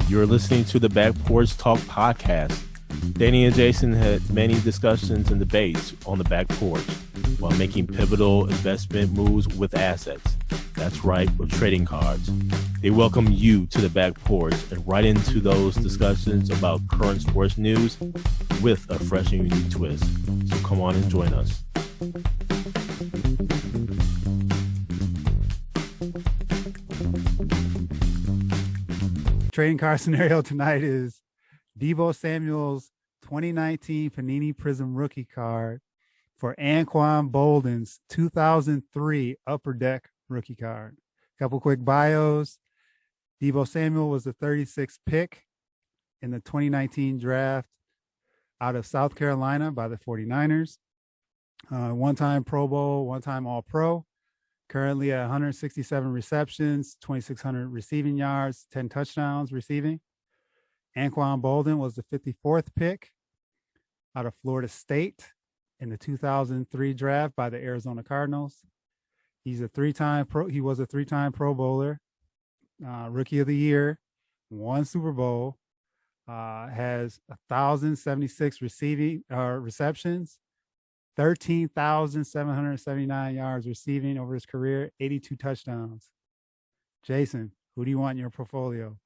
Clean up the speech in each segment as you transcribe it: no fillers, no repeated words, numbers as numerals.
You're listening to the Back Porch Talk podcast. Danny and Jason had many discussions and debates on the back porch while making pivotal investment moves with assets. That's right, with trading cards. They welcome you to the back porch and right into those discussions about current sports news with a fresh and unique twist. So come on and join us. Trading card scenario tonight is Deebo Samuel's 2019 Panini Prism rookie card for Anquan Boldin's 2003 Upper Deck rookie card. Couple quick bios. Deebo Samuel was the 36th pick in the 2019 draft out of South Carolina by the 49ers. One-time Pro Bowl, one-time All-Pro. Currently at 167 receptions, 2,600 receiving yards, 10 touchdowns receiving. Anquan Boldin was the 54th pick out of Florida State in the 2003 draft by the Arizona Cardinals. He was a three-time Pro Bowler, Rookie of the Year, won Super Bowl, has 1,076 receptions, 13,779 yards receiving over his career, 82 touchdowns. Jason, who do you want in your portfolio?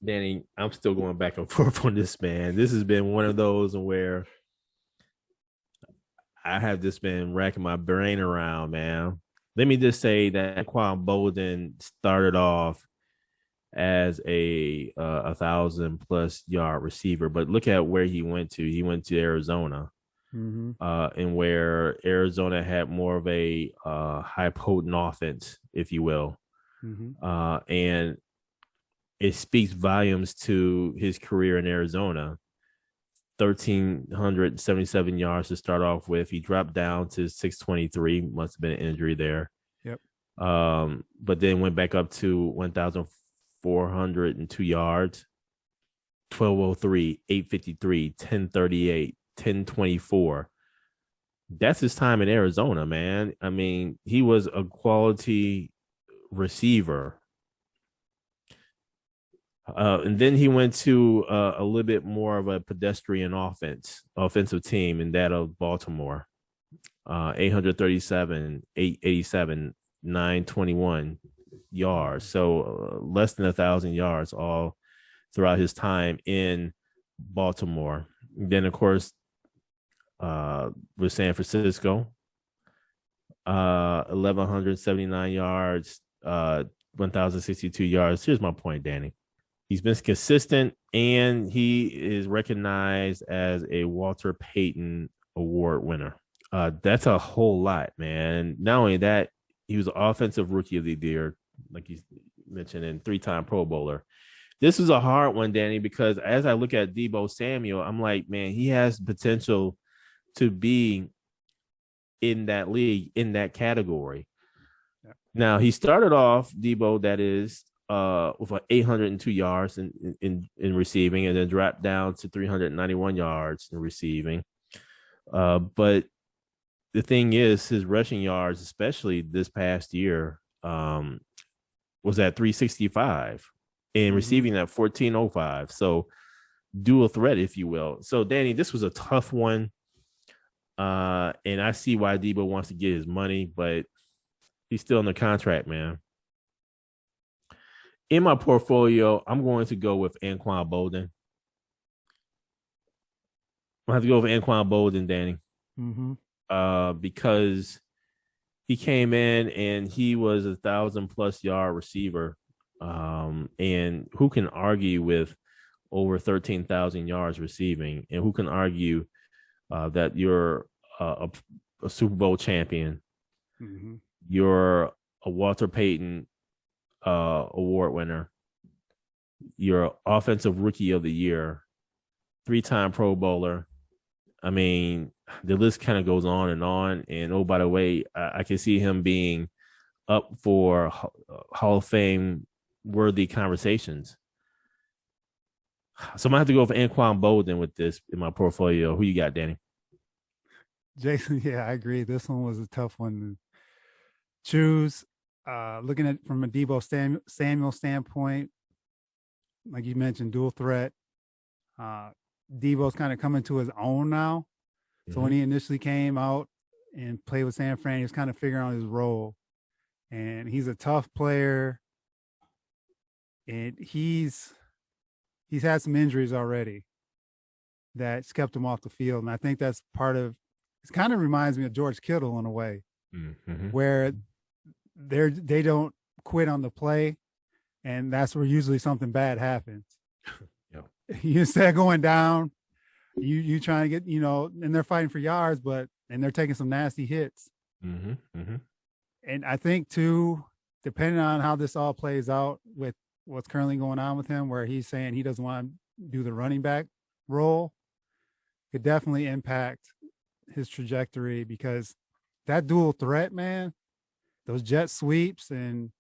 Danny, I'm still going back and forth on this, man. This has been one of those where I have just been racking my brain around, man. Let me just say that Anquan Boldin started off as a 1,000+ yard receiver, but look at where he went to. He went to Arizona. And where Arizona had more of a high potent offense, if you will. And it speaks volumes to his career in Arizona. 1,377 yards to start off with. He dropped down to 623. Must have been an injury there. Yep. But then went back up to 1,402 yards. 1,203, 853, 1038. 1024. That's his time in Arizona, man. I mean, he was a quality receiver. And then he went to a little bit more of a pedestrian offensive team in that of Baltimore. 837, 887, 921 yards. So less than 1,000 yards all throughout his time in Baltimore. Then, of course, with San Francisco, 1,179 yards, 1,062 yards. Here's my point, Danny. He's been consistent, and he is recognized as a Walter Payton Award winner. That's a whole lot, man. Not only that, he was offensive rookie of the year, like you mentioned, and 3-time Pro Bowler. This is a hard one, Danny, because as I look at Deebo Samuel, I'm like, man, he has potential to be in that league, in that category. Yeah. Now, he started off, Deebo, that is, with 802 yards in receiving, and then dropped down to 391 yards in receiving. But the thing is, his rushing yards, especially this past year, was at 365. And receiving at 1405. So dual threat, if you will. So, Danny, this was a tough one. And I see why Deebo wants to get his money, but he's still in the contract, man. In my portfolio, I'm going to go with Anquan Boldin. I have to go with Anquan Boldin, Danny. Because he came in and he was 1,000+ yard receiver. And who can argue with over 13,000 yards receiving? And who can argue that you're a Super Bowl champion? You're a Walter Payton Award winner. You're offensive rookie of the year, 3-time Pro Bowler. I mean, the list kind of goes on. And oh, by the way, I can see him being up for Hall of Fame worthy conversations. So I'm gonna have to go for Anquan Boldin with this in my portfolio. Who you got, Danny? Jason, yeah, I agree. This one was a tough one to choose. Looking at from a Deebo Samuel standpoint, like you mentioned, dual threat. Deebo's kind of coming to his own now. So when he initially came out and played with San Fran, he was kind of figuring out his role. And he's a tough player. And he's had some injuries already that's kept him off the field. And I think that's part of it. Kind of reminds me of George Kittle in a way, where they don't quit on the play, and that's where usually something bad happens. You instead of going down, you trying to get, and they're fighting for yards, and they're taking some nasty hits. And I think too, depending on how this all plays out with what's currently going on with him, where he's saying he doesn't want to do the running back role, could definitely impact his trajectory, because that dual threat, man, those jet sweeps, and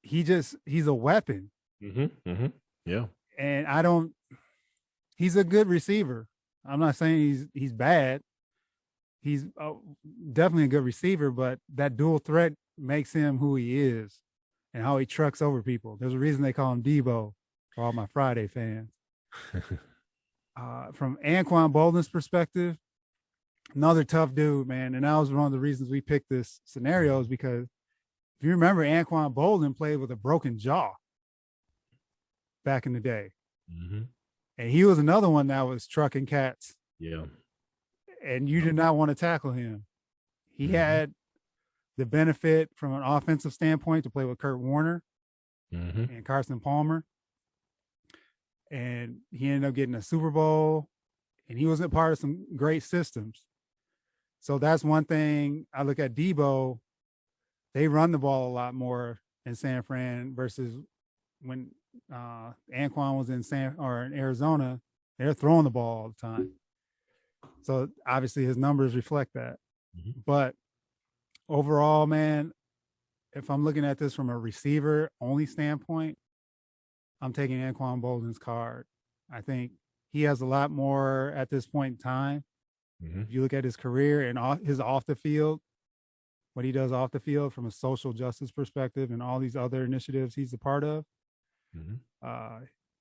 he's a weapon. Yeah. And he's a good receiver. I'm not saying he's bad. He's definitely a good receiver, but that dual threat makes him who he is and how he trucks over people. There's a reason they call him Deebo, for all my Friday fans. From Anquan Boldin's perspective, another tough dude, man. And that was one of the reasons we picked this scenario, is because if you remember, Anquan Boldin played with a broken jaw back in the day. And he was another one that was trucking cats. Yeah. And you did not want to tackle him. He had the benefit from an offensive standpoint to play with Kurt Warner and Carson Palmer. And he ended up getting a Super Bowl, and he wasn't part of some great systems. So that's one thing. I look at Deebo, they run the ball a lot more in San Fran versus when Anquan was in Arizona. They're throwing the ball all the time. So obviously his numbers reflect that. But overall, man, if I'm looking at this from a receiver only standpoint, I'm taking Anquan Boldin's card. I think he has a lot more at this point in time. If you look at his career and his off the field, what he does off the field from a social justice perspective and all these other initiatives he's a part of,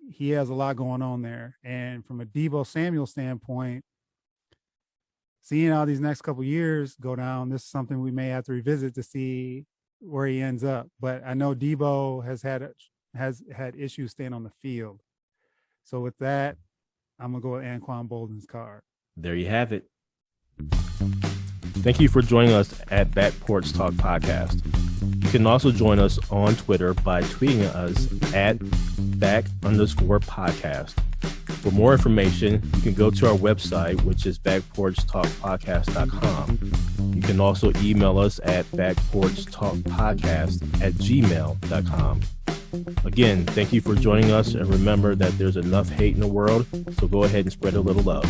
he has a lot going on there. And from a Deebo Samuel standpoint, seeing how these next couple of years go down, this is something we may have to revisit to see where he ends up. But I know Deebo has had issues staying on the field. So with that, I'm going to go with Anquan Boldin's card. There you have it. Thank you for joining us at Back Porch Talk Podcast. You can also join us on Twitter by tweeting us at @back_podcast. For more information, you can go to our website, which is backporchtalkpodcast.com. You can also email us at backporchtalkpodcast@gmail.com. Again, thank you for joining us, and remember that there's enough hate in the world, so go ahead and spread a little love.